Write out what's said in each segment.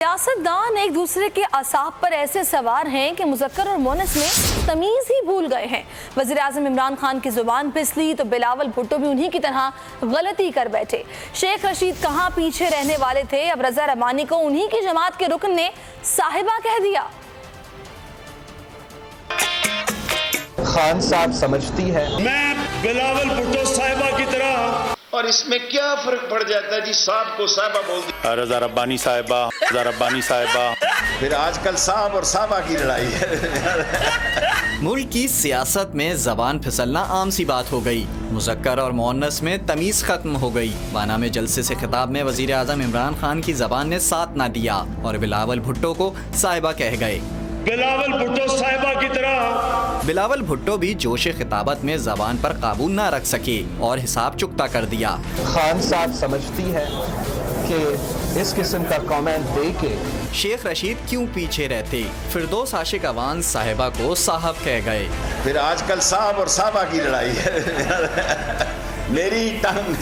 सियासतदान एक दूसरे के असाब पर ऐसे सवार हैं कि मुज़क्कर और मोनस में तमीज़ ही भूल गए हैं। वज़ीर आज़म इमरान खान की ज़ुबान फिसली तो बिलावल भुट्टो भी उन्हीं की तरह गलती कर बैठे। शेख रशीद कहाँ पीछे रहने वाले थे, अब रज़ा रब्बानी को उन्हीं की जमात के रुकन ने साहिबा कह दिया। खान साहब समझती है मैं बिलावल भुट्टो साहिबा की तरह, और इसमें क्या फर्क पड़ जाता है जी, साहब को साहिबा बोल दिया। रज़ा रब्बानी साहिबा, रज़ा रब्बानी साहिबा। फिर आजकल साहब और साहबा की लड़ाई है। मुल्क की सियासत में ज़बान फिसलना आम सी बात हो गई। मुज़क्कर और मुअन्नस में तमीज़ खत्म हो गई। बाना में जलसे से खिताब में वज़ीर आज़म इमरान खान की ज़बान ने साथ ना दिया और बिलावल भुट्टो को साहिबा कह गए। बिलावल भुट्टो साहिबा की तरह। बिलावल भुट्टो भी जोश खिताबत में ज़बान पर काबू ना रख सके और हिसाब चुकता कर दिया। खान साहब समझती है कि इस किस्म का कमेंट दे के शेख रशीद क्यों पीछे रहते, फिरदौस आशिक अवान साहिबा को साहब कह गए। फिर आजकल साहब और साहबा की लड़ाई है। मेरी टंग,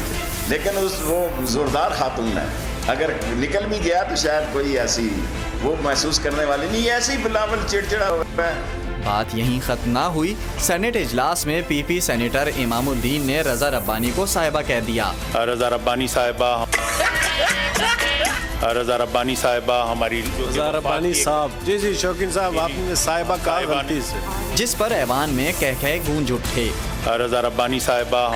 लेकिन वो जोरदार खातून है, अगर निकल भी गया तो शायद कोई ऐसी वो महसूस करने वाली नहीं, ऐसे ही बिलावल चिड़चिड़ा हो रहा है। बात यहीं खत्म ना हुई। सेनेट इजलास में पीपी सेनेटर इमामुद्दीन ने रज़ा रब्बानी को साहिबा कह दिया। रज़ा रब्बानी साहिबा, रज़ा रब्बानी साहिबा हमारी रज़ा रब्बानी साहब, जी जी शौकीन साहब, आपने साहिबा कहा गलती से, जिस पर ऐवान में कह गूंज उठे। रज़ा रब्बानी साहिबा।